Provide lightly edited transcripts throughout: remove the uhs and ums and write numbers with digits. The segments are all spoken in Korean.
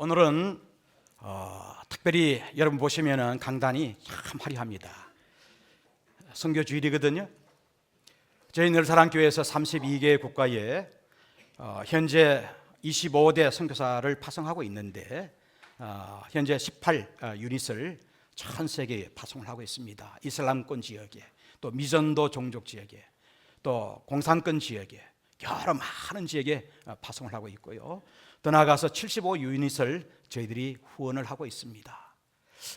오늘은 특별히 여러분 보시면은 강단이 참 화려합니다. 선교 주일이거든요. 저희 늘사랑교회에서 32개 국가에 현재 25대 선교사를 파송하고 있는데 현재 18유닛을 전 세계에 파송을 하고 있습니다. 이슬람권 지역에, 또 미전도 종족 지역에, 또 공산권 지역에, 여러 많은 지역에 파송을 하고 있고요. 더 나아가서 75유닛을 저희들이 후원을 하고 있습니다.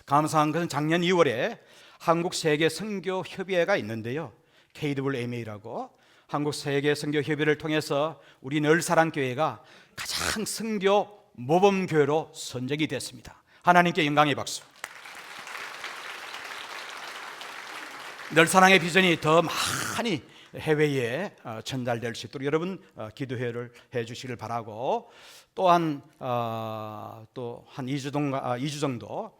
감사한 것은 작년 2월에 한국세계선교협의회가 있는데요, KWMA라고 한국세계선교협의회를 통해서 우리 늘사랑교회가 가장 선교 모범교회로 선정이 됐습니다. 하나님께 영광의 박수. 늘사랑의 비전이 더 많이 해외에 전달될 수 있도록 여러분 기도회를 해주시길 바라고, 또한 또 한 2주 정도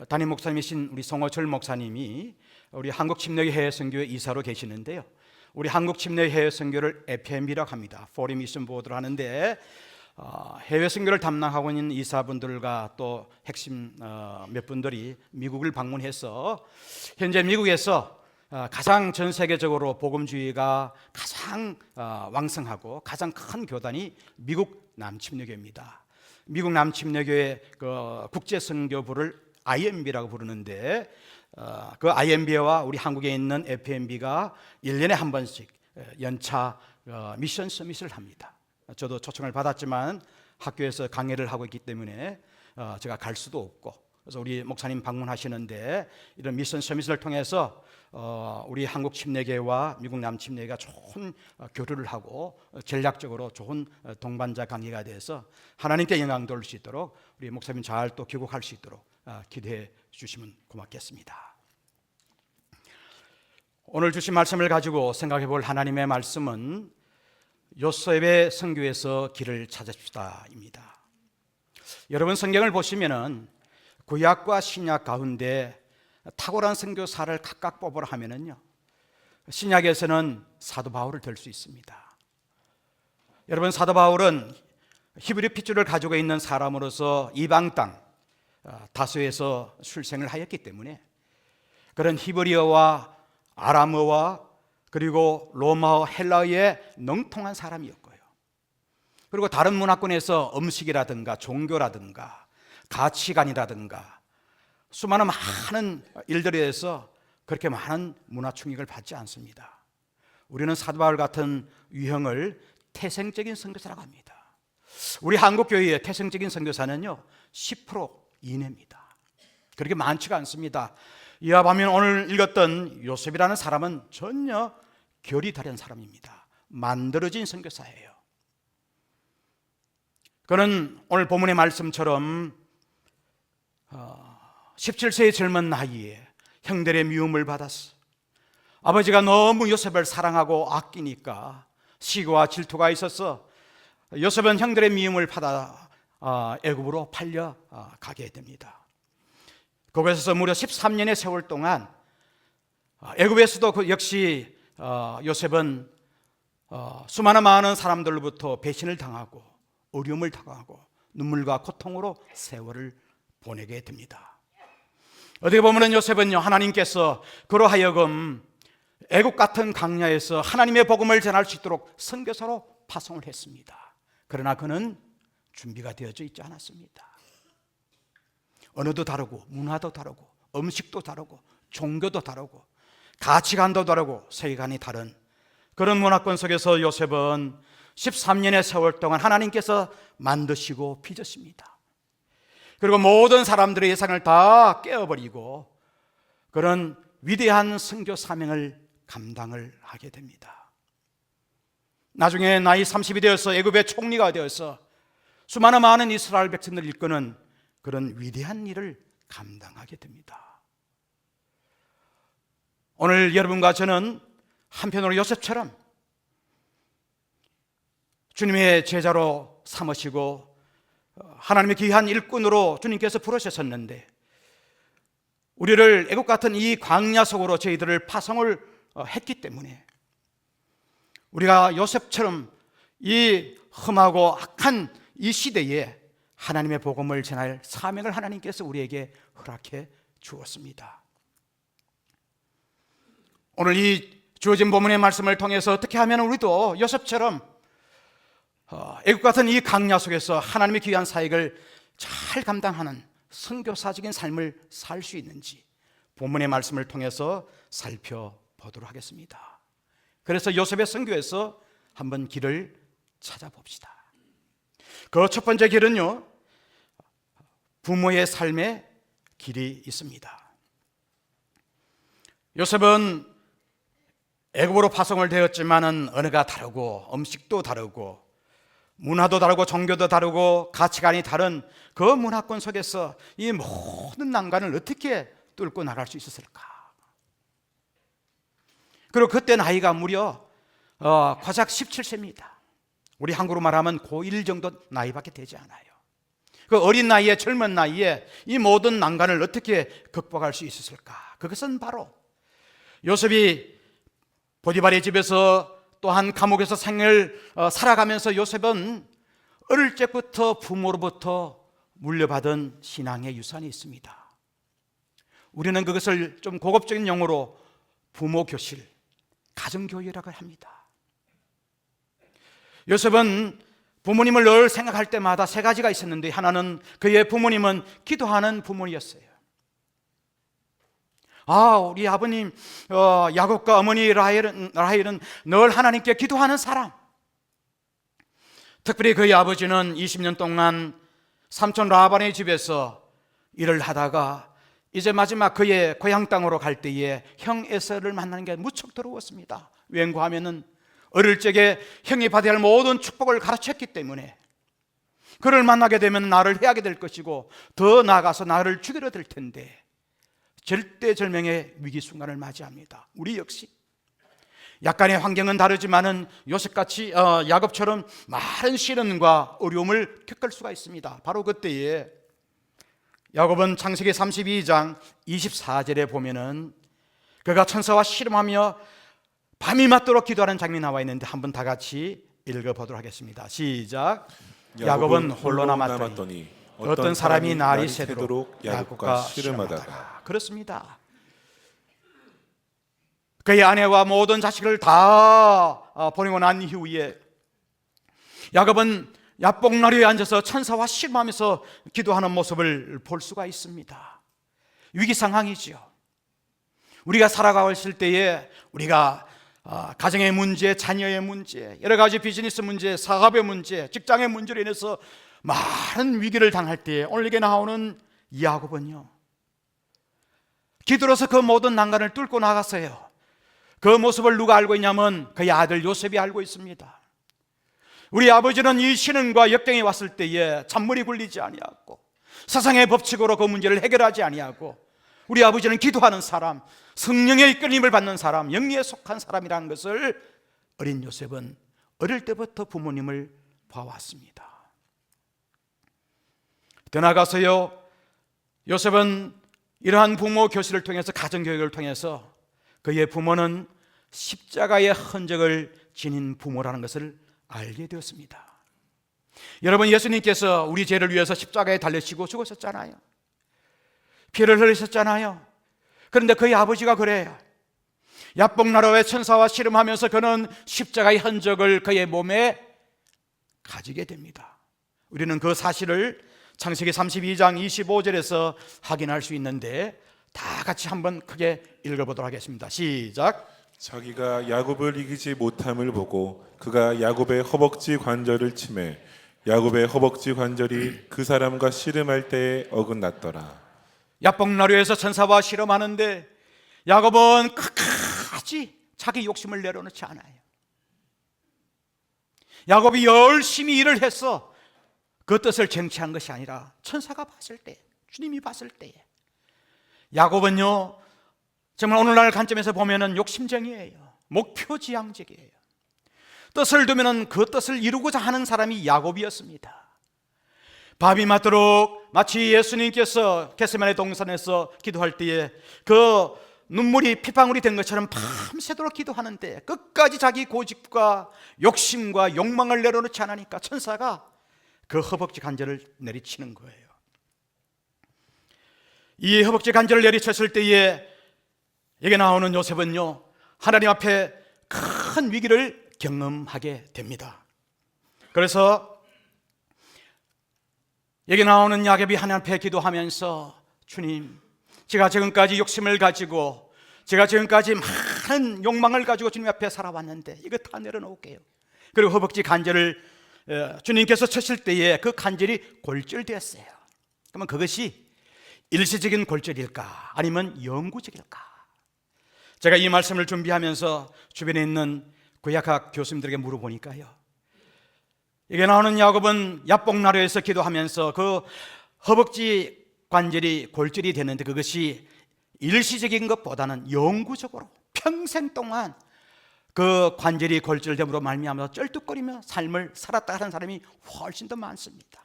담임 목사님이신 우리 송호철 목사님이 우리 한국침례해외선교회 이사로 계시는데요, 우리 한국침례해외선교를 FMB라고 합니다. 포리인 미션 보드를 하는데 해외 선교를 담당하고 있는 이사분들과 또 핵심 몇 분들이 미국을 방문해서 현재 미국에서 가장 전 세계적으로 복음주의가 가장 왕성하고 가장 큰 교단이 미국 남침례교회입니다. 미국 남침례교회 그 국제선교부를 IMB라고 부르는데 그 IMB와 우리 한국에 있는 FMB가 1년에 한 번씩 연차 미션 서밋을 합니다. 저도 초청을 받았지만 학교에서 강의를 하고 있기 때문에 제가 갈 수도 없고, 그래서 우리 목사님 방문하시는데 이런 미션 서밋을 통해서 우리 한국 침례교회와 미국 남침례교회가 좋은 교류를 하고 전략적으로 좋은 동반자 관계가 돼서 하나님께 영광 돌릴 수 있도록 우리 목사님 잘 또 귀국할 수 있도록 기도해 주시면 고맙겠습니다. 오늘 주신 말씀을 가지고 생각해 볼 하나님의 말씀은 요셉의 선교에서 길을 찾읍시다입니다. 여러분 성경을 보시면은 구약과 신약 가운데 탁월한 선교사를 각각 뽑으라 하면은요, 신약에서는 사도 바울을 들 수 있습니다. 여러분, 사도 바울은 히브리 핏줄을 가지고 있는 사람으로서 이방 땅 다소에서 출생을 하였기 때문에 그런 히브리어와 아람어와 그리고 로마어, 헬라어에 능통한 사람이었고요. 그리고 다른 문화권에서 음식이라든가 종교라든가 가치관이라든가 수많은 많은 일들에 대해서 그렇게 많은 문화 충격을 받지 않습니다. 우리는 사도 바울 같은 유형을 태생적인 선교사라고 합니다. 우리 한국교회의 태생적인 선교사는요 10% 이내입니다. 그렇게 많지가 않습니다. 이와 반면 오늘 읽었던 요셉이라는 사람은 전혀 결이 다른 사람입니다. 만들어진 선교사예요. 그는 오늘 본문의 말씀처럼 17세의 젊은 나이에 형들의 미움을 받았어. 아버지가 너무 요셉을 사랑하고 아끼니까 시기와 질투가 있어서 요셉은 형들의 미움을 받아 애굽으로 팔려가게 됩니다. 거기서 무려 13년의 세월 동안 애굽에서도 역시 요셉은 수많은 많은 사람들로부터 배신을 당하고 어려움을 당하고 눈물과 고통으로 세월을 보내게 됩니다. 어떻게 보면 요셉은요, 하나님께서 그로 하여금 애굽 같은 광야에서 하나님의 복음을 전할 수 있도록 선교사로 파송을 했습니다. 그러나 그는 준비가 되어져 있지 않았습니다. 언어도 다르고 문화도 다르고 음식도 다르고 종교도 다르고 가치관도 다르고 세계관이 다른 그런 문화권 속에서 요셉은 13년의 세월 동안 하나님께서 만드시고 빚으십니다. 그리고 모든 사람들의 예상을 다 깨어버리고 그런 위대한 선교 사명을 감당을 하게 됩니다. 나중에 나이 30이 되어서 애굽의 총리가 되어서 수많은 많은 이스라엘 백성들을 이끄는 그런 위대한 일을 감당하게 됩니다. 오늘 여러분과 저는 한편으로 요셉처럼 주님의 제자로 삼으시고 하나님의 귀한 일꾼으로 주님께서 부르셨었는데 우리를 애국 같은 이 광야 속으로 저희들을 파송을 했기 때문에 우리가 요셉처럼 이 험하고 악한 이 시대에 하나님의 복음을 전할 사명을 하나님께서 우리에게 허락해 주었습니다. 오늘 이 주어진 본문의 말씀을 통해서 어떻게 하면 우리도 요셉처럼 애국 같은 이 강야 속에서 하나님의 귀한 사역을 잘 감당하는 선교사적인 삶을 살 수 있는지 본문의 말씀을 통해서 살펴보도록 하겠습니다. 그래서 요셉의 선교에서 한번 길을 찾아봅시다. 그 첫 번째 길은요, 부모의 삶의 길이 있습니다. 요셉은 애굽으로 파송을 되었지만은 언어가 다르고 음식도 다르고 문화도 다르고 종교도 다르고 가치관이 다른 그 문화권 속에서 이 모든 난관을 어떻게 뚫고 나갈 수 있었을까? 그리고 그때 나이가 무려 고작 17세입니다. 우리 한국으로 말하면 고1 정도 나이밖에 되지 않아요. 그 어린 나이에, 젊은 나이에 이 모든 난관을 어떻게 극복할 수 있었을까? 그것은 바로 요셉이 보디발의 집에서 또한 감옥에서 생을 살아가면서 요셉은 어릴 적부터 부모로부터 물려받은 신앙의 유산이 있습니다. 우리는 그것을 좀 고급적인 용어로 부모 교실, 가정교육이라고 합니다. 요셉은 부모님을 늘 생각할 때마다 세 가지가 있었는데, 하나는 그의 부모님은 기도하는 부모였어요. 우리 아버님 야곱과 어머니 라헬은 늘 하나님께 기도하는 사람. 특별히 그의 아버지는 20년 동안 삼촌 라반의 집에서 일을 하다가 이제 마지막 그의 고향 땅으로 갈 때에 형 에서를 만나는 게 무척 더러웠습니다. 왠고 하면은 어릴 적에 형이 받아야 할 모든 축복을 가르쳤기 때문에 그를 만나게 되면 나를 해하게 될 것이고 더 나아가서 나를 죽이려 될 텐데 절대절명의 위기 순간을 맞이합니다. 우리 역시 약간의 환경은 다르지만은 요셉같이 야곱처럼 많은 시련과 어려움을 겪을 수가 있습니다. 바로 그때에 야곱은 창세기 32장 24절에 보면은 그가 천사와 씨름하며 밤이 맞도록 기도하는 장면이 나와 있는데 한번 다 같이 읽어보도록 하겠습니다. 시작. 야곱은 홀로 남았더니 어떤 사람이 날이 새도록 야곱과 씨름하다가. 그렇습니다. 그의 아내와 모든 자식을 다 보내고 난 이후에 야곱은 야복나루에 앉아서 천사와 씨름하면서 기도하는 모습을 볼 수가 있습니다. 위기 상황이죠. 우리가 살아가고 있을 때에 우리가 가정의 문제, 자녀의 문제, 여러 가지 비즈니스 문제, 사업의 문제, 직장의 문제로 인해서 많은 위기를 당할 때 오늘 이게 나오는 야곱은요, 기도로서 그 모든 난관을 뚫고 나갔어요. 그 모습을 누가 알고 있냐면 그의 아들 요셉이 알고 있습니다. 우리 아버지는 이 시련과 역경이 왔을 때에 잔머리 굴리지 아니하고 세상의 법칙으로 그 문제를 해결하지 아니하고 우리 아버지는 기도하는 사람, 성령의 이끌림을 받는 사람, 영리에 속한 사람이라는 것을 어린 요셉은 어릴 때부터 부모님을 봐왔습니다. 더 나아가서요, 요셉은 이러한 부모 교실을 통해서, 가정교육을 통해서 그의 부모는 십자가의 흔적을 지닌 부모라는 것을 알게 되었습니다. 여러분, 예수님께서 우리 죄를 위해서 십자가에 달리시고 죽으셨잖아요. 피를 흘리셨잖아요. 그런데 그의 아버지가 그래요. 야복나루의 천사와 씨름하면서 그는 십자가의 흔적을 그의 몸에 가지게 됩니다. 우리는 그 사실을 창세기 32장 25절에서 확인할 수 있는데 다 같이 한번 크게 읽어보도록 하겠습니다. 시작. 자기가 야곱을 이기지 못함을 보고 그가 야곱의 허벅지 관절을 치매 야곱의 허벅지 관절이 그 사람과 씨름할 때에 어긋났더라. 야복나루에서 천사와 씨름하는데 야곱은 끝까지 자기 욕심을 내려놓지 않아요. 야곱이 열심히 일을 해서 그 뜻을 쟁취한 것이 아니라 천사가 봤을 때, 주님이 봤을 때에 야곱은요, 정말 오늘날 관점에서 보면은 욕심쟁이에요. 목표지향적이에요. 뜻을 두면은 그 뜻을 이루고자 하는 사람이 야곱이었습니다. 밤이 맞도록 마치 예수님께서 겟세마네 동산에서 기도할 때에 그 눈물이 핏방울이 된 것처럼 밤새도록 기도하는데 끝까지 자기 고집과 욕심과 욕망을 내려놓지 않으니까 천사가 그 허벅지 관절을 내리치는 거예요. 이 허벅지 관절을 내리쳤을 때에 여기 나오는 요셉은요, 하나님 앞에 큰 위기를 경험하게 됩니다. 그래서 여기 나오는 야곱이 하나님 앞에 기도하면서, 주님, 제가 지금까지 욕심을 가지고, 제가 지금까지 많은 욕망을 가지고 주님 앞에 살아왔는데 이거 다 내려놓을게요. 그리고 허벅지 관절을 주님께서 쳤을 때에 그 관절이 골절되었어요. 그러면 그것이 일시적인 골절일까 아니면 영구적일까? 제가 이 말씀을 준비하면서 주변에 있는 구약학 교수님들에게 물어보니까요, 이게 나오는 야곱은 야복나루에서 기도하면서 그 허벅지 관절이 골절이 되는데 그것이 일시적인 것보다는 영구적으로 평생 동안 그 관절이 골절됨으로 말미암아서 쩔뚝거리며 삶을 살았다 하는 사람이 훨씬 더 많습니다.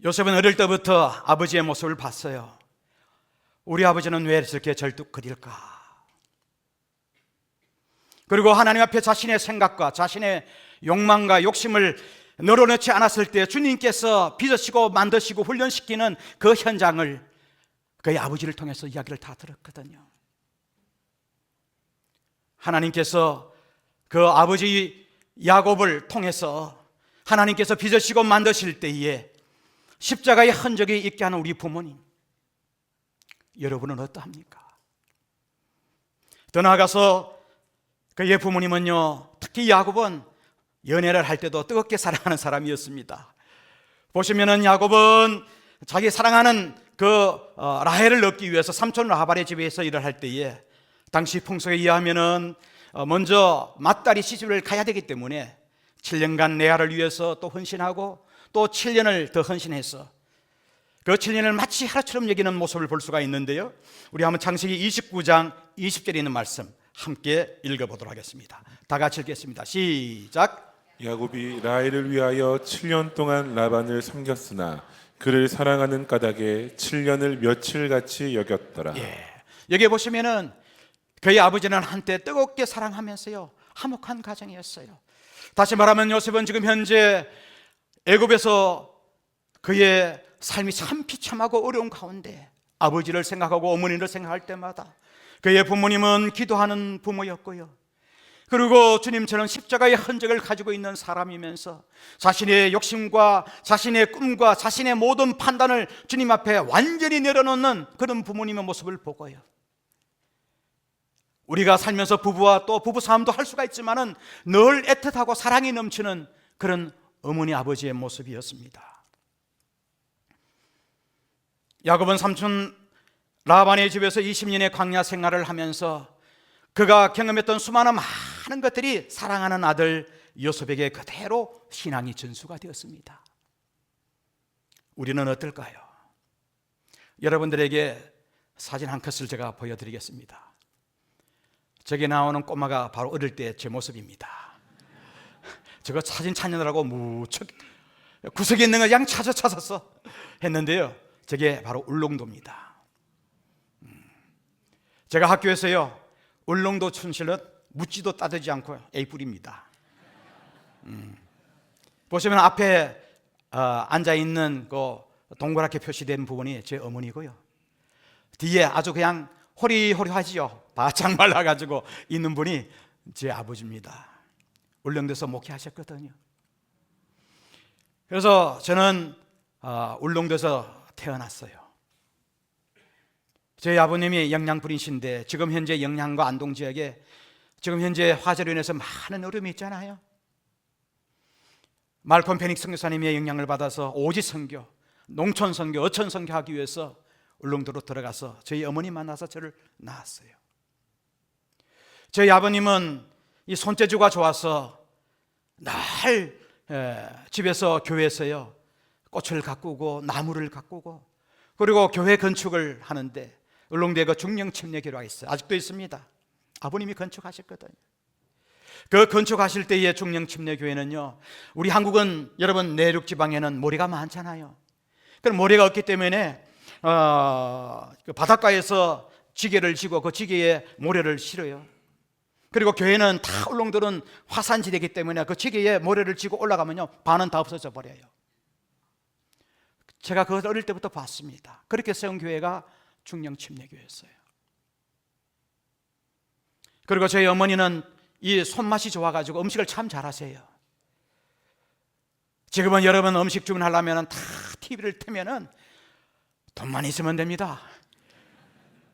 요셉은 어릴 때부터 아버지의 모습을 봤어요. 우리 아버지는 왜 이렇게 절뚝거릴까? 그리고 하나님 앞에 자신의 생각과 자신의 욕망과 욕심을 늘어놓지 않았을 때 주님께서 빚으시고 만드시고 훈련시키는 그 현장을 그의 아버지를 통해서 이야기를 다 들었거든요. 하나님께서 그 아버지 야곱을 통해서 하나님께서 빚으시고 만드실 때에 십자가의 흔적이 있게 하는 우리 부모님, 여러분은 어떠합니까? 더 나아가서 그의 부모님은요, 특히 야곱은 연애를 할 때도 뜨겁게 사랑하는 사람이었습니다. 보시면은 야곱은 자기 사랑하는 그 라헬을 얻기 위해서 삼촌 라발의 집에서 일을 할 때에 당시 풍속에 의하면은 먼저 맏딸이 시집을 가야 되기 때문에 7년간 레아를 위해서 또 헌신하고 또 7년을 더 헌신해서 그 7년을 마치 하루처럼 여기는 모습을 볼 수가 있는데요, 우리 한번 창세기 29장 20절에 있는 말씀 함께 읽어보도록 하겠습니다. 다 같이 읽겠습니다. 시작. 야곱이 라헬을 위하여 7년 동안 라반을 섬겼으나 그를 사랑하는 까닭에 7년을 며칠같이 여겼더라. 여기 보시면은 그의 아버지는 한때 뜨겁게 사랑하면서요 화목한 가정이었어요. 다시 말하면 요셉은 지금 현재 애굽에서 그의 삶이 참 비참하고 어려운 가운데 아버지를 생각하고 어머니를 생각할 때마다 그의 부모님은 기도하는 부모였고요, 그리고 주님처럼 십자가의 흔적을 가지고 있는 사람이면서 자신의 욕심과 자신의 꿈과 자신의 모든 판단을 주님 앞에 완전히 내려놓는 그런 부모님의 모습을 보고요, 우리가 살면서 부부와 또 부부싸움도 할 수가 있지만은 늘 애틋하고 사랑이 넘치는 그런 어머니 아버지의 모습이었습니다. 야곱은 삼촌 라반의 집에서 20년의 광야 생활을 하면서 그가 경험했던 수많은 많은 것들이 사랑하는 아들 요셉에게 그대로 신앙이 전수가 되었습니다. 우리는 어떨까요? 여러분들에게 사진 한 컷을 제가 보여드리겠습니다. 저기 나오는 꼬마가 바로 어릴 때 제 모습입니다. 저거 사진 찾느라고 무척 구석에 있는 걸 양 찾아서 했는데요, 저게 바로 울릉도입니다. 제가 학교에서요 울릉도 춘실은 묻지도 따지지 않고 A뿔입니다. 보시면 앞에 앉아있는 그 동그랗게 표시된 부분이 제 어머니고요, 뒤에 아주 그냥 호리호리하지요, 바짝 말라가지고 있는 분이 제 아버지입니다. 울릉도에서 목회하셨거든요. 그래서 저는 울릉도에서 태어났어요. 저희 아버님이 영양불인신데 지금 현재 영양과 안동 지역에 지금 현재 화재로 인해서 많은 어려움이 있잖아요. 말콤 페닉 선교사님의 영향을 받아서 오지 선교, 농촌 선교, 어촌 선교하기 위해서 울릉도로 들어가서 저희 어머니 만나서 저를 낳았어요. 저희 아버님은 이 손재주가 좋아서 날 집에서 교회에서요 꽃을 가꾸고 나무를 가꾸고 그리고 교회 건축을 하는데 울릉도에 그 중령침례교회가 있어요. 아직도 있습니다. 아버님이 건축하셨거든요. 그 건축하실 때의 중령침례교회는요, 우리 한국은 여러분 내륙 지방에는 모래가 많잖아요. 그럼 모래가 없기 때문에 그 바닷가에서 지게를 지고 그 지게에 모래를 실어요. 그리고 교회는 다 울릉도는 화산지대이기 때문에 그 지게에 모래를 쥐고 올라가면요 반은 다 없어져 버려요. 제가 그걸 어릴 때부터 봤습니다. 그렇게 세운 교회가 중령침례교회였어요. 그리고 저희 어머니는 이 손맛이 좋아가지고 음식을 참 잘하세요. 지금은 여러분 음식 주문하려면 다 TV를 틀면은 돈만 있으면 됩니다.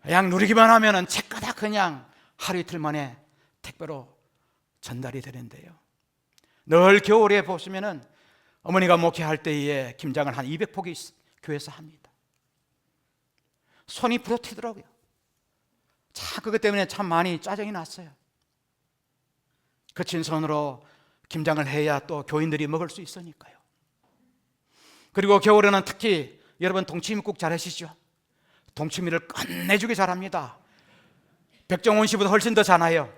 그냥 누리기만 하면은 책가다 그냥 하루 이틀 만에 택배로 전달이 되는데요. 늘 겨울에 보시면은 어머니가 목회할 때에 김장을 한 200포기 교회에서 합니다. 손이 부러뜨더라고요. 참 그것 때문에 참 많이 짜증이 났어요. 거친 손으로 김장을 해야 또 교인들이 먹을 수 있으니까요. 그리고 겨울에는 특히 여러분 동치미국 잘 하시죠? 동치미를 끝내주게 잘합니다. 백종원 씨보다 훨씬 더 잘해요.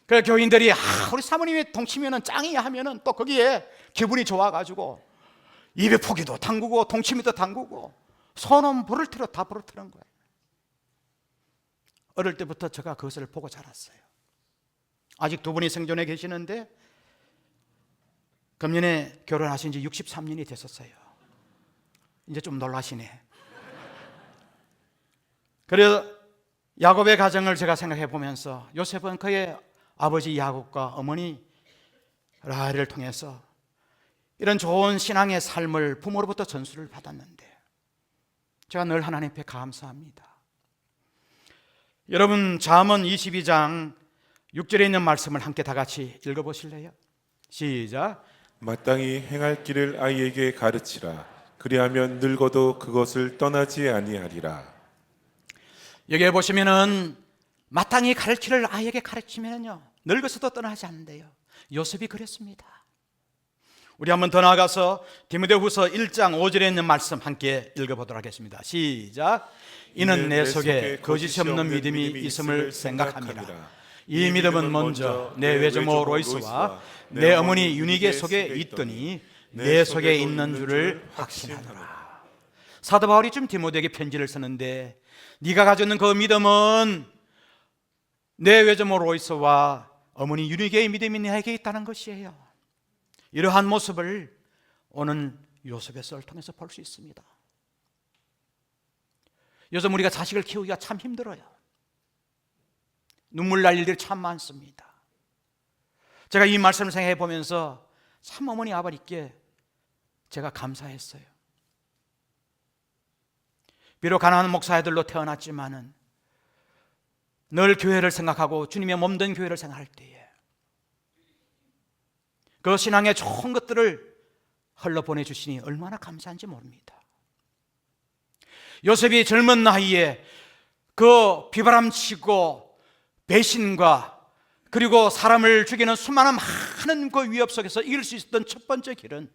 그래서 교인들이 우리 사모님이 동치미는 짱이야 하면은 또 거기에 기분이 좋아가지고 200포기도 담그고 동치미도 담그고 손은 부를트려 다 부를트는 거예요. 어릴 때부터 제가 그것을 보고 자랐어요. 아직 두 분이 생존해 계시는데 금년에 결혼하신 지 63년이 됐었어요. 이제 좀 놀라시네. 그래서 야곱의 가정을 제가 생각해 보면서 요셉은 그의 아버지 야곱과 어머니 라헬을 통해서 이런 좋은 신앙의 삶을 부모로부터 전수를 받았는데 제가 늘 하나님 앞에 감사합니다. 여러분 잠언 22장 6절에 있는 말씀을 함께 다 같이 읽어보실래요? 시작. 마땅히 행할 길을 아이에게 가르치라. 그리하면 늙어도 그것을 떠나지 아니하리라. 여기에 보시면은 마땅히 가르치를 아이에게 가르치면요 늙어서도 떠나지 않는데요. 요셉이 그랬습니다. 우리 한번 더 나아가서 디모데후서 1장 5절에 있는 말씀 함께 읽어보도록 하겠습니다. 시작. 이는 내 속에 거짓이 없는 믿음이 있음을 생각합니다. 이 믿음은 먼저 내 외조모 로이스와 내 어머니 유니게 속에 있더니 내 속에 있는 줄을 확신하노라. 사도 바울이 좀 디모데에게 편지를 쓰는데 네가 가지고 있는 그 믿음은 내 외조모 로이스와 어머니 유니게의 믿음이 내게 있다는 것이에요. 이러한 모습을 오늘 요셉의 썰을 통해서 볼 수 있습니다. 요즘 우리가 자식을 키우기가 참 힘들어요. 눈물 날 일들이 참 많습니다. 제가 이 말씀을 생각해 보면서 참 어머니 아버지께 제가 감사했어요. 비록 가난한 목사들로 태어났지만은 늘 교회를 생각하고 주님의 몸된 교회를 생각할 때에 그 신앙의 좋은 것들을 흘러보내 주시니 얼마나 감사한지 모릅니다. 요셉이 젊은 나이에 그 비바람치고 배신과 그리고 사람을 죽이는 수많은 많은 그 위협 속에서 이길 수 있었던 첫 번째 길은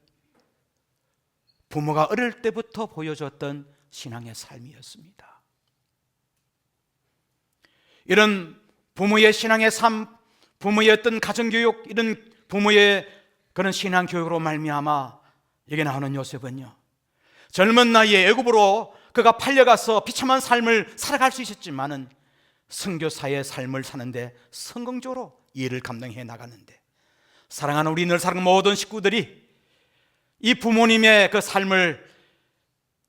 부모가 어릴 때부터 보여줬던 신앙의 삶이었습니다. 이런 부모의 신앙의 삶, 부모의 어떤 가정교육, 이런 부모의 그런 신앙교육으로 말미암아 여기 나오는 요셉은요 젊은 나이에 애굽으로 그가 팔려가서 비참한 삶을 살아갈 수 있었지만은 선교사의 삶을 사는데 성공적으로 일을 감당해 나가는데 사랑하는 우리 늘 사랑하는 모든 식구들이 이 부모님의 그 삶을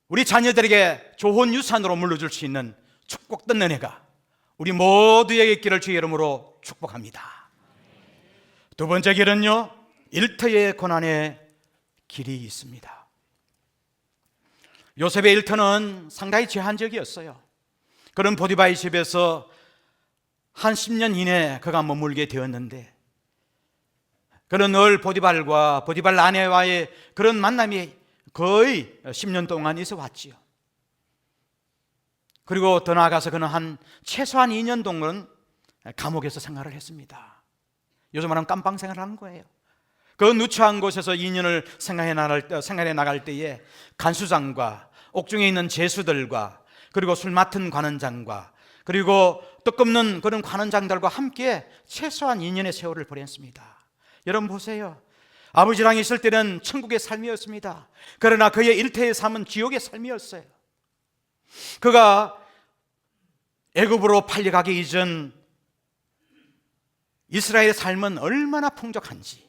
우리 자녀들에게 좋은 유산으로 물려줄 수 있는 축복된 은혜가 우리 모두에게 있기를 주의 이름으로 축복합니다. 두 번째 길은요 일터의 고난의 길이 있습니다. 요셉의 일터는 상당히 제한적이었어요. 그런 보디바의 집에서 한 10년 이내에 그가 머물게 되었는데 그런 늘 보디발과 보디발 아내와의 그런 만남이 거의 10년 동안 있어 왔지요. 그리고 더 나아가서 그는 최소한 2년 동안 감옥에서 생활을 했습니다. 요즘 말하면 깜빵 생활을 한 거예요. 그 누추한 곳에서 2년을 생활해 나갈 때에 간수장과 옥중에 있는 제수들과 그리고 술 맡은 관원장과 그리고 뜻없는 그런 관원장들과 함께 최소한 2년의 세월을 보냈습니다. 여러분 보세요. 아버지랑 있을 때는 천국의 삶이었습니다. 그러나 그의 일터의 삶은 지옥의 삶이었어요. 그가 애굽으로 팔려가기 이전 이스라엘의 삶은 얼마나 풍족한지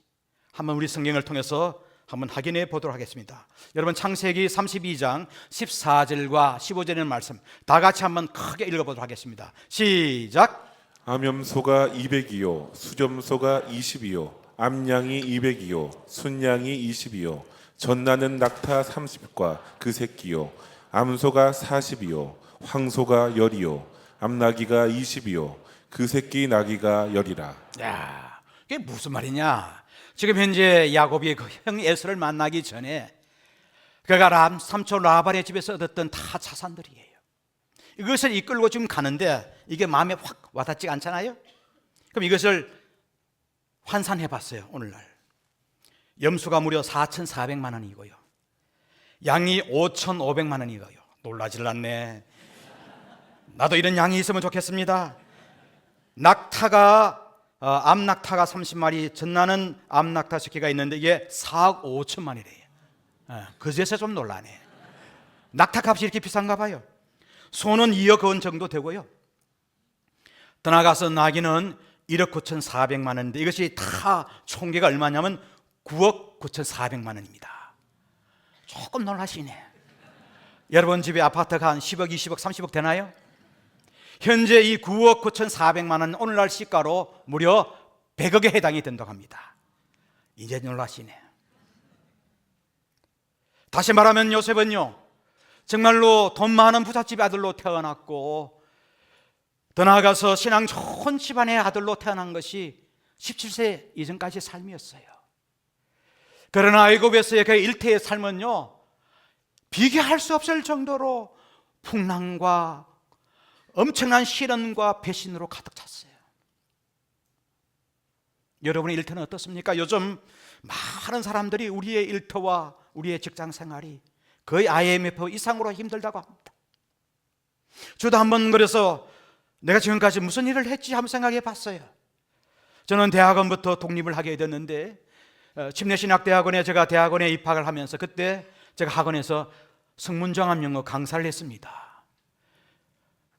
한번 우리 성경을 통해서 한번 확인해 보도록 하겠습니다. 여러분 창세기 32장 14절과 15절의 말씀 다 같이 한번 크게 읽어보도록 하겠습니다. 시작. 암염소가 200이요 수렴소가 20이요 암양이 200이요 순양이 20이요 전나는 낙타 30과 그 새끼요 암소가 40이요 황소가 10이요 암나기가 20이요 그 새끼 나기가 10이라. 야, 이게 무슨 말이냐? 지금 현재 야곱이 그 형 에서를 만나기 전에 그가 삼촌 라반의 집에서 얻었던 다 자산들이에요. 이것을 이끌고 지금 가는데 이게 마음에 확 와닿지 않잖아요? 그럼 이것을 환산해 봤어요. 오늘날 염수가 무려 4,400만 원이고요, 양이 5,500만 원이고요. 놀라질 않네. 나도 이런 양이 있으면 좋겠습니다. 낙타가 암낙타가 30마리, 전나는 암낙타 새끼가 있는데 이게 4억 5천만이래요. 그제서 좀 놀라네. 낙타 값이 이렇게 비싼가 봐요. 소는 2억 원 정도 되고요, 더 나아가서 나귀는 1억 9,400만 원인데 이것이 다 총계가 얼마냐면 9억 9,400만 원입니다. 조금 놀라시네. 여러분 집에 아파트가 한 10억, 20억, 30억 되나요? 현재 이 9억 9,400만 원 오늘날 시가로 무려 100억에 해당이 된다고 합니다. 이제 놀라시네. 다시 말하면 요셉은요 정말로 돈 많은 부잣집 아들로 태어났고, 더 나아가서 신앙 좋은 집안의 아들로 태어난 것이 17세 이전까지의 삶이었어요. 그러나 애굽에서의 그 일태의 삶은요 비교할 수 없을 정도로 풍랑과 엄청난 시련과 배신으로 가득 찼어요. 여러분의 일터는 어떻습니까? 요즘 많은 사람들이 우리의 일터와 우리의 직장 생활이 거의 IMF 이상으로 힘들다고 합니다. 저도 한번 그래서 내가 지금까지 무슨 일을 했지 한번 생각해 봤어요. 저는 대학원부터 독립을 하게 됐는데 침례신학대학원에 제가 대학원에 입학을 하면서 그때 제가 학원에서 성문종합영어 강사를 했습니다.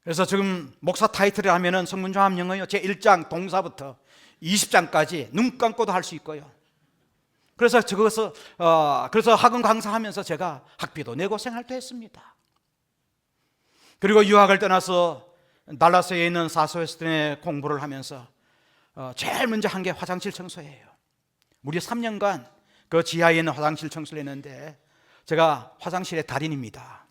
그래서 지금 목사 타이틀을 하면은 성문종합영어요 제 1장 동사부터 20장까지 눈 감고도 할 수 있고요. 그래서 그래서 학원 강사하면서 제가 학비도 내고 생활도 했습니다. 그리고 유학을 떠나서 달라스에 있는 사소웨스턴에 공부를 하면서 제일 먼저 한 게 화장실 청소예요. 무려 3년간 그 지하에 있는 화장실 청소를 했는데 제가 화장실의 달인입니다.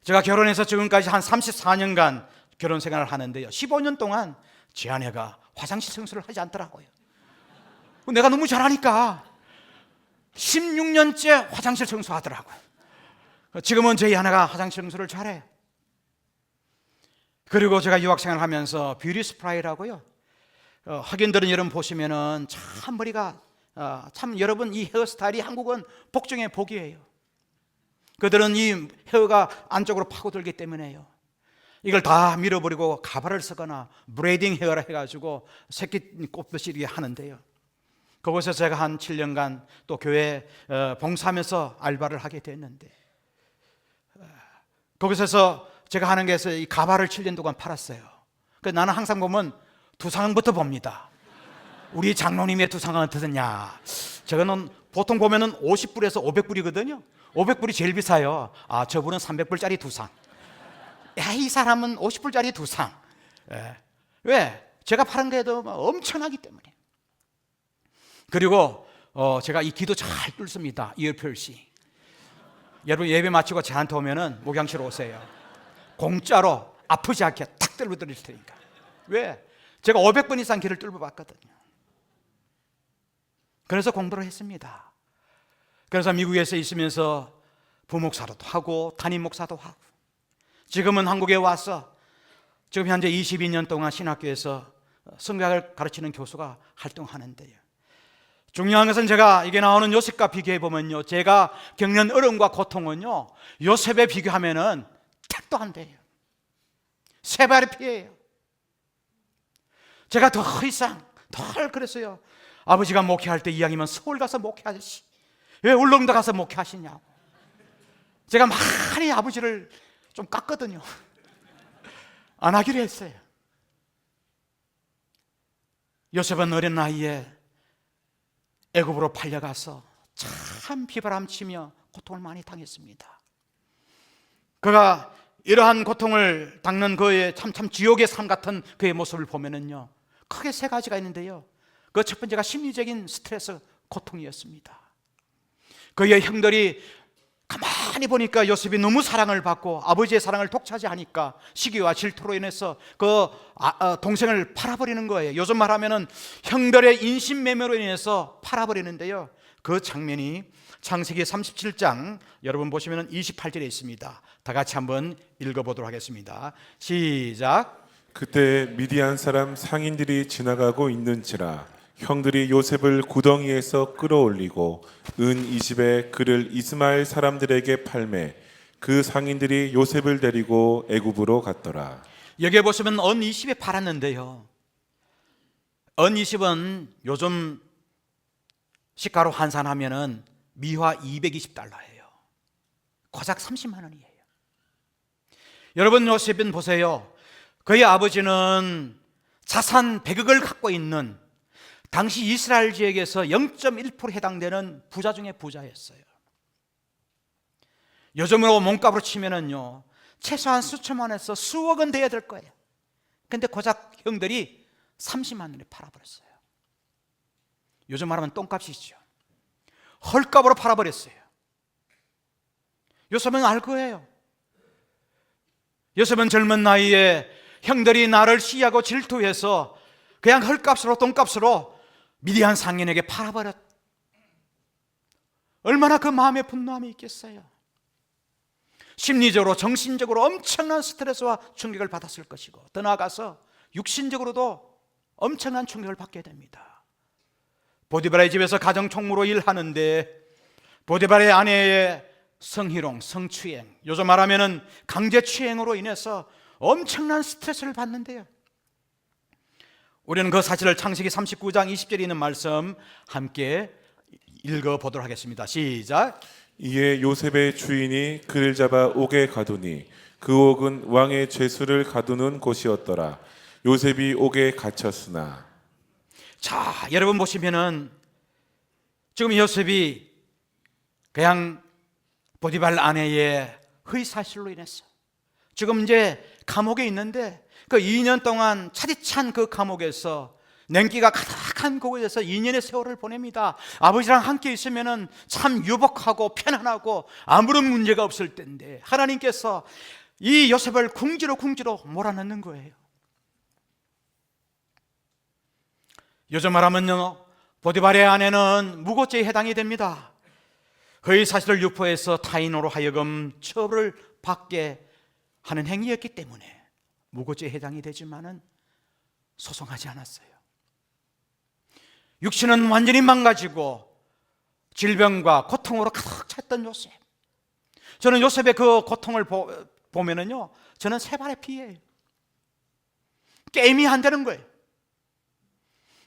제가 결혼해서 지금까지 한 34년간 결혼 생활을 하는데요 15년 동안 제 아내가 화장실 청소를 하지 않더라고요. 내가 너무 잘하니까 16년째 화장실 청소하더라고요. 지금은 저희 아내가 화장실 청소를 잘해요. 그리고 제가 유학 생활을 하면서 뷰티 스프라이라고요, 학인들은 여러분 보시면은 참 머리가 참 여러분 이 헤어스타일이 한국은 복중의 복이에요. 그들은 이 헤어가 안쪽으로 파고들기 때문에요. 이걸 다 밀어버리고 가발을 쓰거나 브레이딩 헤어라 해가지고 새끼 꼽듯이 이렇게 하는데요. 그곳에서 제가 한 7년간 또 교회 봉사하면서 알바를 하게 됐는데, 거기서 제가 하는 게서 이 가발을 7년 동안 팔았어요. 그래서 나는 항상 보면 두상부터 봅니다. 우리 장로님의 두상은 어떠냐? 저거는 보통 보면은 50불에서 500불이거든요. 500불이 제일 비싸요. 저분은 300불짜리 두상. 야, 이 사람은 50불짜리 두상. 왜? 제가 파는 게도 엄청나기 때문에. 그리고 제가 이 귀도 잘 뚫습니다. 이어표시. 여러분 예배 마치고 저한테 오면은 목양실 오세요. 공짜로 아프지 않게 탁 뚫어 드릴 테니까. 왜? 제가 500번 이상 귀를 뚫어 봤거든요. 그래서 공부를 했습니다. 그래서 미국에서 있으면서 부목사도 하고 담임 목사도 하고, 지금은 한국에 와서 지금 현재 22년 동안 신학교에서 성경을 가르치는 교수가 활동하는데요. 중요한 것은 제가 이게 나오는 요셉과 비교해 보면요, 제가 겪는 어려움과 고통은요 요셉에 비교하면은 택도 안 돼요. 세 발의 피해예요. 제가 더 이상 덜 그랬어요. 아버지가 목회할 때 이야기면 서울 가서 목회하듯이 왜 울릉도 가서 목회하시냐고. 제가 많이 아버지를 좀 깠거든요. 안 하기로 했어요. 요셉은 어린 나이에 애굽으로 팔려가서 참 비바람치며 고통을 많이 당했습니다. 그가 이러한 고통을 당는 그의 참 지옥의 삶 같은 그의 모습을 보면은요, 크게 세 가지가 있는데요. 그 첫 번째가 심리적인 스트레스, 고통이었습니다. 그의 형들이 가만히 보니까 요셉이 너무 사랑을 받고 아버지의 사랑을 독차지하니까 시기와 질투로 인해서 그 동생을 팔아버리는 거예요. 요즘 말하면은 형들의 인신매매로 인해서 팔아버리는데요. 그 장면이 창세기 37장 여러분 보시면 28절에 있습니다. 다 같이 한번 읽어보도록 하겠습니다. 시작. 그때 미디안 사람 상인들이 지나가고 있는지라 형들이 요셉을 구덩이에서 끌어올리고 은 20에 그를 이스마엘 사람들에게 팔매 그 상인들이 요셉을 데리고 애굽으로 갔더라. 여기에 보시면 은 20에 팔았는데요, 은 20은 요즘 시가로 환산하면은 미화 220달러예요. 고작 30만 원이에요. 여러분, 요셉은 보세요. 그의 아버지는 자산 100억을 갖고 있는 당시 이스라엘 지역에서 0.1% 해당되는 부자 중에 부자였어요. 요즘으로 몸값으로 치면은요, 최소한 수천만에서 수억 원 돼야 될 거예요. 근데 고작 형들이 30만 원에 팔아버렸어요. 요즘 말하면 똥값이죠. 헐값으로 팔아버렸어요. 요셉은 알 거예요. 요셉은 젊은 나이에 형들이 나를 시기하고 질투해서 그냥 헐값으로 똥값으로 미디안 상인에게 팔아버렸. 얼마나 그 마음에 분노함이 있겠어요. 심리적으로 정신적으로 엄청난 스트레스와 충격을 받았을 것이고, 더 나아가서 육신적으로도 엄청난 충격을 받게 됩니다. 보디발의 집에서 가정총무로 일하는데 보디발의 아내의 성희롱, 성추행, 요즘 말하면 강제추행으로 인해서 엄청난 스트레스를 받는데요, 우리는 그 사실을 창세기 39장 20절에 있는 말씀 함께 읽어보도록 하겠습니다. 시작. 이에 요셉의 주인이 그를 잡아 옥에 가두니 그 옥은 왕의 죄수를 가두는 곳이었더라. 요셉이 옥에 갇혔으나. 자, 여러분 보시면은 지금 요셉이 그냥 보디발 아내의 허위사실로 인해서 지금 이제 감옥에 있는데, 그 2년 동안 차디찬 그 감옥에서 냉기가 가득한 그곳에서 2년의 세월을 보냅니다. 아버지랑 함께 있으면은 참 유복하고 편안하고 아무런 문제가 없을 텐데 하나님께서 이 요셉을 궁지로 몰아넣는 거예요. 요즘 말하면요, 보디발의 아내는 무고죄에 해당이 됩니다. 허위 사실을 유포해서 타인으로 하여금 처벌을 받게 하는 행위였기 때문에 무고죄에 해당이 되지만은 소송하지 않았어요. 육신은 완전히 망가지고 질병과 고통으로 가득 찼던 요셉. 저는 요셉의 그 고통을 보면은요, 저는 세 발의 피예요. 게임이 안 되는 거예요.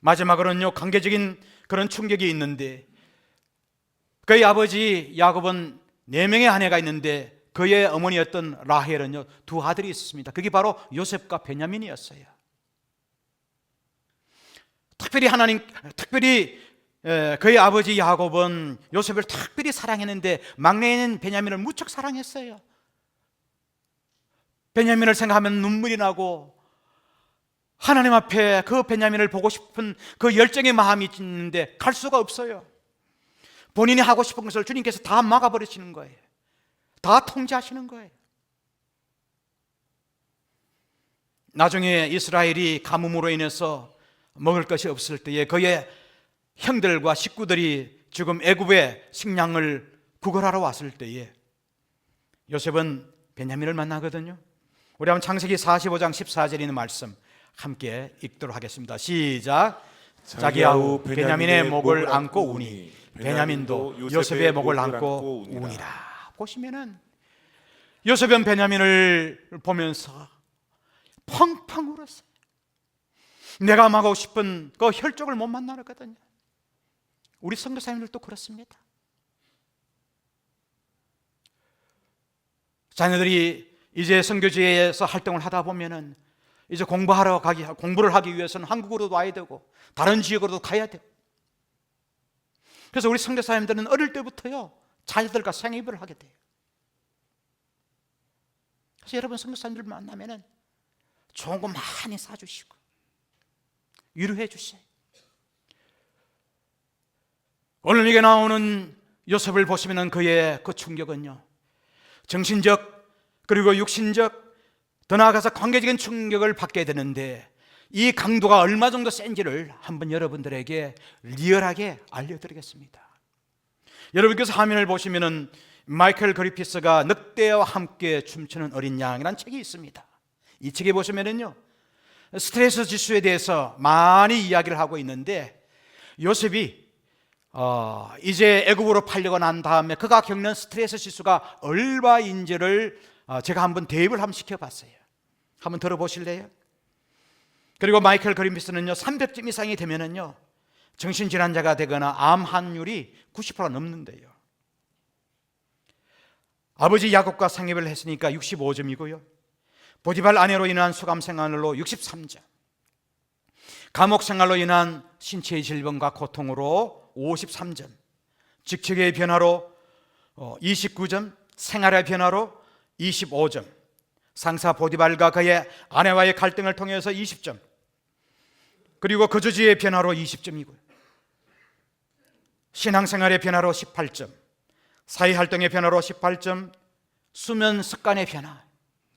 마지막으로는요, 관계적인 그런 충격이 있는데, 그의 아버지 야곱은 4명의 아내가 있는데 그의 어머니였던 라헬은요, 2 아들이 있었습니다. 그게 바로 요셉과 베냐민이었어요. 특별히 그의 아버지 야곱은 요셉을 특별히 사랑했는데 막내인 베냐민을 무척 사랑했어요. 베냐민을 생각하면 눈물이 나고 하나님 앞에 그 베냐민을 보고 싶은 그 열정의 마음이 있는데 갈 수가 없어요. 본인이 하고 싶은 것을 주님께서 다 막아버리시는 거예요. 다 통제하시는 거예요. 나중에 이스라엘이 가뭄으로 인해서 먹을 것이 없을 때에 그의 형들과 식구들이 지금 애굽에 식량을 구걸하러 왔을 때에 요셉은 베냐민을 만나거든요. 우리 한번 창세기 45장 14절에 있는 말씀 함께 읽도록 하겠습니다. 시작. 자기 아우 베냐민의 목을 안고 우니 베냐민도 요셉의 목을 안고 우니라. 보시면은 요셉은 베냐민을 보면서 펑펑 울었어요. 내가 막고 싶은 그 혈족을 못 만나거든요. 우리 선교사님들도 그렇습니다. 자녀들이 이제 선교지에서 활동을 하다 보면은 이제 공부를 하기 위해서는 한국으로도 와야 되고 다른 지역으로도 가야 돼요. 그래서 우리 선교사님들은 어릴 때부터요 자녀들과 생애입을 하게 돼요. 그래서 여러분 선교사님들 만나면은 좋은 거 많이 사주시고 위로해 주세요. 오늘 이게 나오는 요셉을 보시면은 그의 그 충격은요, 정신적 그리고 육신적 더 나아가서 관계적인 충격을 받게 되는데, 이 강도가 얼마 정도 센지를 한번 여러분들에게 리얼하게 알려드리겠습니다. 여러분께서 화면을 보시면은 마이클 그리피스가 늑대와 함께 춤추는 어린 양이라는 책이 있습니다. 이 책에 보시면은요 스트레스 지수에 대해서 많이 이야기를 하고 있는데, 요셉이 이제 애굽으로 팔려고 난 다음에 그가 겪는 스트레스 지수가 얼마인지를 제가 한번 대입을 한번 시켜봤어요. 한번 들어보실래요? 그리고 마이클 그린피스는요 300점 이상이 되면은요 정신질환자가 되거나 암 환율이 90%가 넘는데요. 아버지 야곱과 상입을 했으니까 65점이고요 보디발 아내로 인한 수감 생활로 63점, 감옥 생활로 인한 신체의 질병과 고통으로 53점, 직책의 변화로 29점, 생활의 변화로 25점, 상사 보디발과 그의 아내와의 갈등을 통해서 20점, 그리고 거주지의 변화로 20점이고요 신앙생활의 변화로 18점, 사회활동의 변화로 18점, 수면 습관의 변화,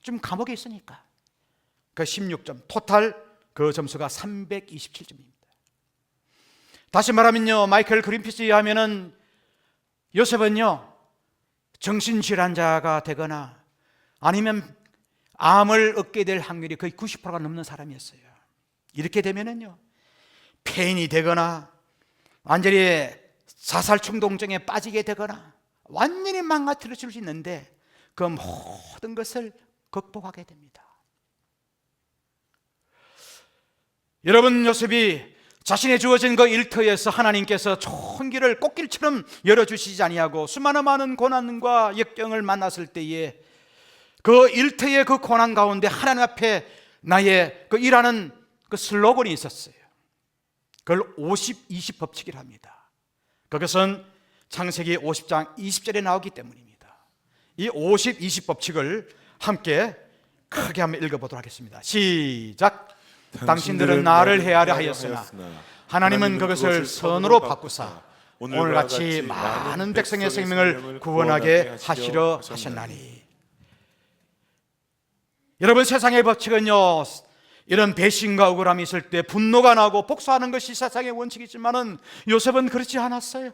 좀 감옥에 있으니까 그 16점, 토탈 그 점수가 327점입니다. 다시 말하면요 마이클 그린피스에 의하면은 요셉은요 정신질환자가 되거나 아니면 암을 얻게 될 확률이 거의 90%가 넘는 사람이었어요. 이렇게 되면은요 폐인이 되거나 완전히 자살 충동증에 빠지게 되거나 완전히 망가뜨려질 수 있는데, 그 모든 것을 극복하게 됩니다. 여러분, 요셉이 자신의 주어진 그 일터에서 하나님께서 좋은 길을 꽃길처럼 열어주시지 아니하고 수많은 많은 고난과 역경을 만났을 때에 그 일터의 그 고난 가운데 하나님 앞에 나의 그 일하는 그 슬로건이 있었어요. 그걸 50-20 법칙이라 합니다. 그것은 창세기 50장 20절에 나오기 때문입니다. 이 50-20 법칙을 함께 크게 한번 읽어보도록 하겠습니다. 시작. 당신들은 나를 헤아려 하였으나 하나님은 그것을 선으로 바꾸사 오늘같이 많은 백성의 생명을 구원하게 하시려 하셨나니. 여러분, 세상의 법칙은요 이런 배신과 억울함이 있을 때 분노가 나고 복수하는 것이 세상의 원칙이지만은 요셉은 그렇지 않았어요.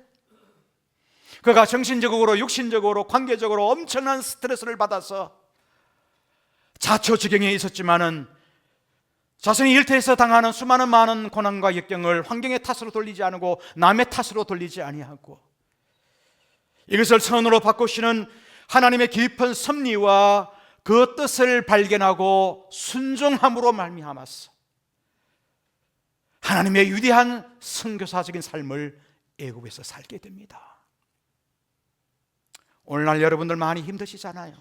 그가 정신적으로 육신적으로 관계적으로 엄청난 스트레스를 받아서 자초지경에 있었지만은 자신의 일터에서 당하는 수많은 많은 고난과 역경을 환경의 탓으로 돌리지 않고 남의 탓으로 돌리지 아니하고 이것을 선으로 바꾸시는 하나님의 깊은 섭리와 그 뜻을 발견하고 순종함으로 말미암았어 하나님의 위대한 선교사적인 삶을 애굽에서 살게 됩니다. 오늘날 여러분들 많이 힘드시잖아요.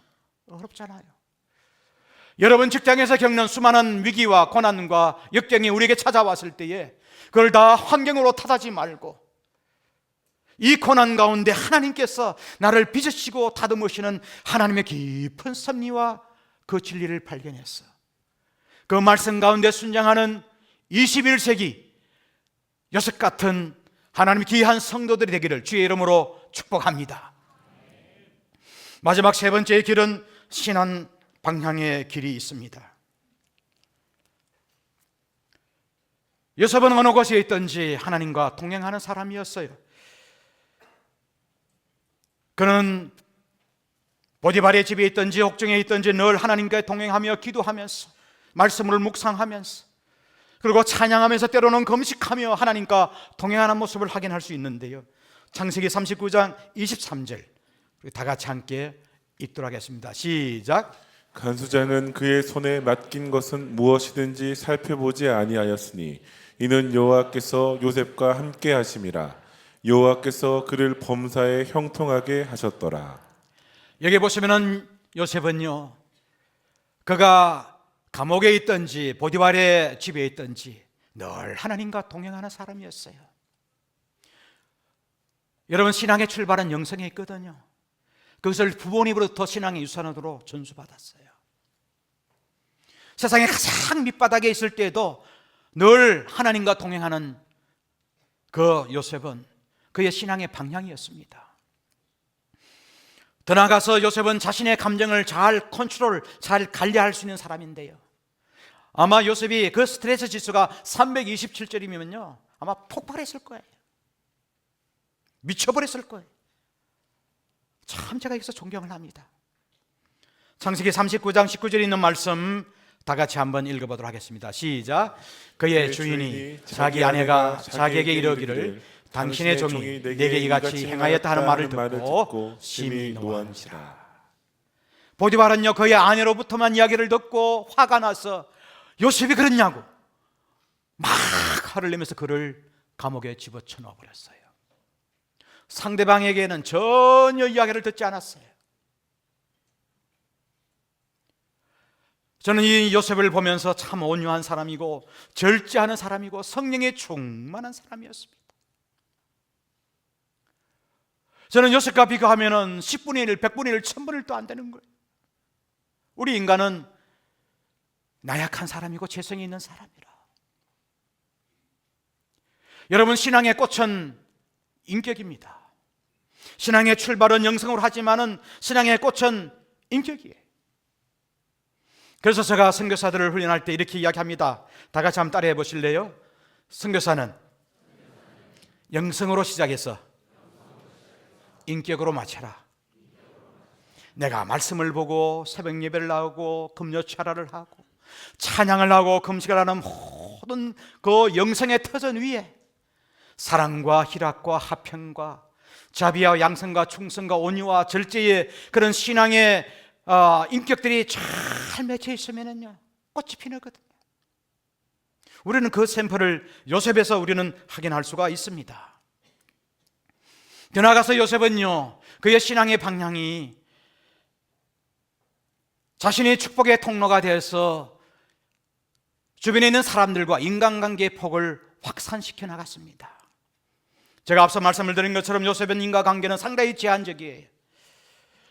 어렵잖아요. 여러분 직장에서 겪는 수많은 위기와 고난과 역경이 우리에게 찾아왔을 때에 그걸 다 환경으로 탓하지 말고 이 고난 가운데 하나님께서 나를 빚으시고 다듬으시는 하나님의 깊은 섭리와 그 진리를 발견했어. 그 말씀 가운데 순장하는 21세기 요셉 같은 하나님 귀한 성도들이 되기를 주의 이름으로 축복합니다. 마지막 세 번째의 길은 신한 방향의 길이 있습니다. 요셉은 어느 곳에 있든지 하나님과 동행하는 사람이었어요. 그는 보디발의 집에 있든지 옥중에 있든지 늘 하나님과 동행하며 기도하면서 말씀을 묵상하면서 그리고 찬양하면서 때로는 금식하며 하나님과 동행하는 모습을 확인할 수 있는데요. 창세기 39장 23절 다 같이 함께 읽도록 하겠습니다. 시작. 간수장은 그의 손에 맡긴 것은 무엇이든지 살펴보지 아니하였으니 이는 여호와께서 요셉과 함께 하심이라. 여호와께서 그를 범사에 형통하게 하셨더라. 여기 보시면은 요셉은요 그가 감옥에 있든지 보디발의 집에 있든지 늘 하나님과 동행하는 사람이었어요. 여러분, 신앙의 출발은 영성에 있거든요. 그것을 부모님으로부터 신앙의 유산으로 전수받았어요. 세상의 가장 밑바닥에 있을 때에도 늘 하나님과 동행하는 그 요셉은 그의 신앙의 방향이었습니다. 더 나아가서 요셉은 자신의 감정을 잘 컨트롤, 잘 관리할 수 있는 사람인데요, 아마 요셉이 그 스트레스 지수가 327점이면요 아마 폭발했을 거예요. 미쳐버렸을 거예요. 참 제가 여기서 존경을 합니다. 창세기 39장 19절에 있는 말씀 다 같이 한번 읽어보도록 하겠습니다. 시작. 그의 주인이 자기 아내가 자기에게 이르기를 당신의 종이 내게 이같이 행하였다 하는 말을 듣고 심히 노한지라. 보디발은요 그의 아내로부터만 이야기를 듣고 화가 나서 요셉이 그랬냐고 막 화를 내면서 그를 감옥에 집어쳐 넣어버렸어요. 상대방에게는 전혀 이야기를 듣지 않았어요. 저는 이 요셉을 보면서 참 온유한 사람이고 절제하는 사람이고 성령에 충만한 사람이었습니다. 저는 요셉과 비교하면 10분의 1, 100분의 1, 1000분의 1도 안 되는 거예요. 우리 인간은 나약한 사람이고 죄성이 있는 사람이라. 여러분, 신앙의 꽃은 인격입니다. 신앙의 출발은 영성으로 하지만은 신앙의 꽃은 인격이에요. 그래서 제가 선교사들을 훈련할 때 이렇게 이야기합니다. 다 같이 한번 따라해 보실래요? 선교사는 영성으로 시작해서 인격으로 마쳐라. 내가 말씀을 보고 새벽 예배를 하고 금요 철야를 하고 찬양을 하고 금식을 하는 모든 그 영성의 터전 위에 사랑과 희락과 화평과 자비와 양성과 충성과 온유와 절제의 그런 신앙의 인격들이 잘 맺혀 있으면요 꽃이 피거든요. 우리는 그 샘플을 요셉에서 우리는 확인할 수가 있습니다. 더 나아가서 요셉은요 그의 신앙의 방향이 자신의 축복의 통로가 되어서 주변에 있는 사람들과 인간관계의 폭을 확산시켜 나갔습니다. 제가 앞서 말씀을 드린 것처럼 요셉은 인간관계는 상당히 제한적이에요.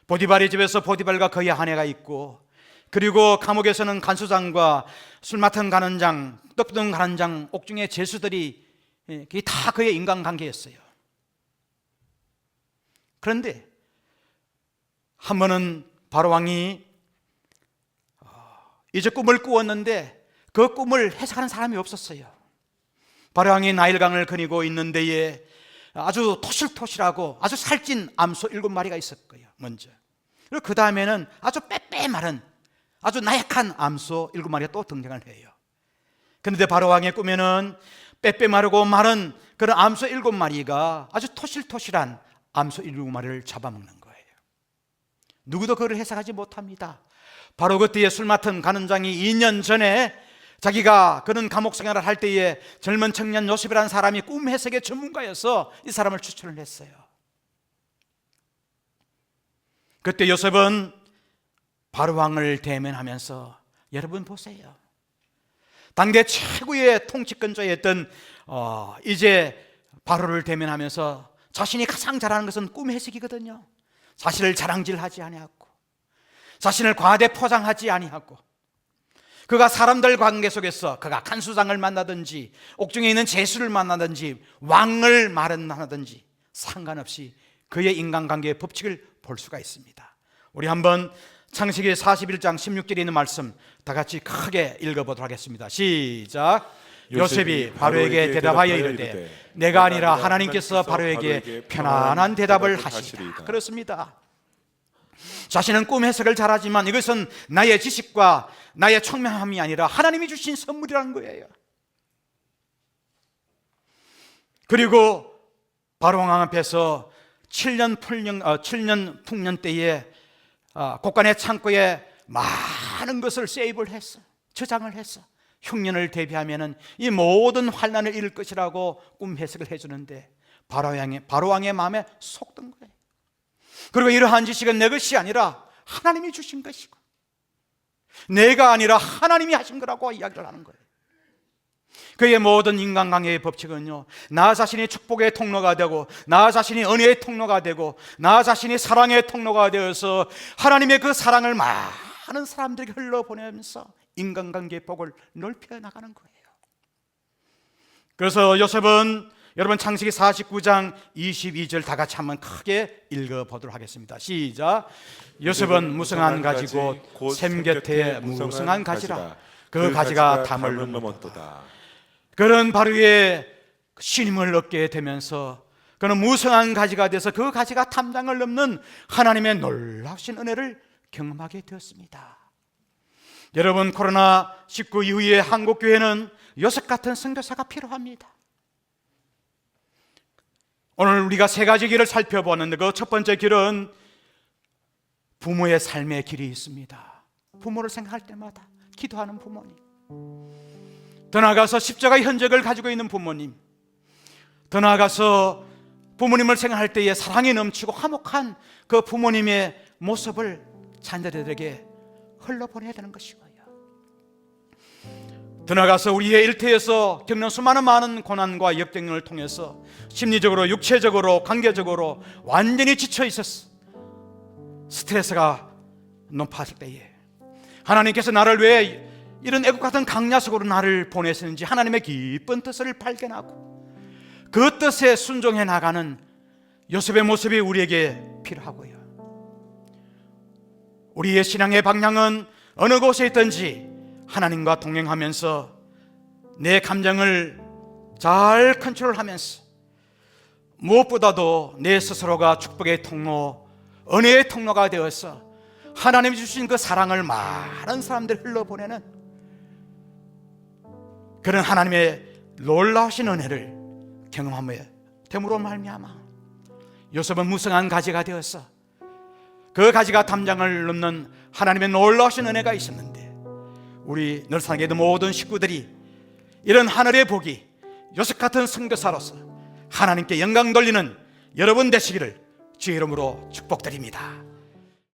보디발의 집에서 보디발과 그의 아내가 있고, 그리고 감옥에서는 간수장과 술 맡은 간원장, 떡부던 간원장, 옥중의 죄수들이 다 그의 인간관계였어요. 그런데 한 번은 바로왕이 이제 꿈을 꾸었는데 그 꿈을 해석하는 사람이 없었어요. 바로왕이 나일강을 거니고 있는 데에 아주 토실토실하고 아주 살찐 암소 7마리가 있었고요, 먼저. 그리고 그 다음에는 아주 빼빼 마른 아주 나약한 암소 7마리가 또 등장을 해요. 그런데 바로왕의 꿈에는 빼빼 마르고 마른 그런 암소 7마리가 아주 토실토실한 암소 7마리를 잡아먹는 거예요. 누구도 그걸 해석하지 못합니다. 바로 그때에 술 맡은 간원장이 2년 전에 자기가 그런 감옥 생활을 할 때에 젊은 청년 요셉이라는 사람이 꿈 해석의 전문가여서 이 사람을 추천을 했어요. 그때 요셉은 바로왕을 대면하면서, 여러분 보세요, 당대 최고의 통치권자였던 이제 바로를 대면하면서 자신이 가장 잘하는 것은 꿈 해석이거든요. 자신을 자랑질하지 아니하고 자신을 과대 포장하지 아니하고, 그가 사람들 관계 속에서 그가 간수장을 만나든지 옥중에 있는 죄수를 만나든지 왕을 만나든지 상관없이 그의 인간관계의 법칙을 볼 수가 있습니다. 우리 한번 창세기 41장 16절에 있는 말씀 다 같이 크게 읽어보도록 하겠습니다. 시작. 요셉이 바로에게 대답하여 이르되 내가 아니라 하나님께서 바로에게 편안한 대답을 하시리라. 그렇습니다. 자신은 꿈 해석을 잘하지만 이것은 나의 지식과 나의 총명함이 아니라 하나님이 주신 선물이라는 거예요. 그리고 바로왕 앞에서 7년 풍년 때에 곡간의 창고에 많은 것을 세이브를 했어, 저장을 했어. 흉년을 대비하면은 이 모든 환난을 이룰 것이라고 꿈 해석을 해주는데 바로왕의 마음에 속던 거예요. 그리고 이러한 지식은 내 것이 아니라 하나님이 주신 것이고, 내가 아니라 하나님이 하신 거라고 이야기를 하는 거예요. 그의 모든 인간관계의 법칙은요, 나 자신이 축복의 통로가 되고, 나 자신이 은혜의 통로가 되고, 나 자신이 사랑의 통로가 되어서 하나님의 그 사랑을 많은 사람들에게 흘러보내면서 인간관계의 복을 넓혀 나가는 거예요. 그래서 요셉은 여러분 창세기 49장 22절 다 같이 한번 크게 읽어보도록 하겠습니다. 시작. 요셉은 무성한 가지고 샘 곁에 무성한 가지라. 그 가지가 담을 넘었도다. 그는 바로 위에 신임을 얻게 되면서 그는 무성한 가지가 돼서 그 가지가 탐장을 넘는 하나님의 놀라우신 은혜를 경험하게 되었습니다. 여러분, 코로나19 이후에 한국교회는 요셉 같은 선교사가 필요합니다. 오늘 우리가 세 가지 길을 살펴보는데 그 첫 번째 길은 부모의 삶의 길이 있습니다. 부모를 생각할 때마다 기도하는 부모님, 더 나아가서 십자가의 현적을 가지고 있는 부모님, 더 나아가서 부모님을 생각할 때에 사랑이 넘치고 화목한 그 부모님의 모습을 자녀들에게 흘러보내야 되는 것이고요. 더 나아가서 우리의 일터에서 겪는 수많은 많은 고난과 역경을 통해서 심리적으로, 육체적으로, 관계적으로 완전히 지쳐 있었어. 스트레스가 높았을 때에 하나님께서 나를 왜 이런 애국 같은 강야 속으로 나를 보내시는지 하나님의 깊은 뜻을 발견하고 그 뜻에 순종해 나가는 요셉의 모습이 우리에게 필요하고요. 우리의 신앙의 방향은 어느 곳에 있든지 하나님과 동행하면서 내 감정을 잘 컨트롤하면서 무엇보다도 내 스스로가 축복의 통로, 은혜의 통로가 되어서 하나님이 주신 그 사랑을 많은 사람들 흘러보내는 그런 하나님의 놀라우신 은혜를 경험하며 됨으로 말미암아 요셉은 무성한 가지가 되어서 그 가지가 담장을 넘는 하나님의 놀라우신 은혜가 있었는데 우리 늘사랑의 모든 식구들이 이런 하늘의 복이 요셉 같은 선교사로서 하나님께 영광 돌리는 여러분 되시기를 주의 이름으로 축복드립니다.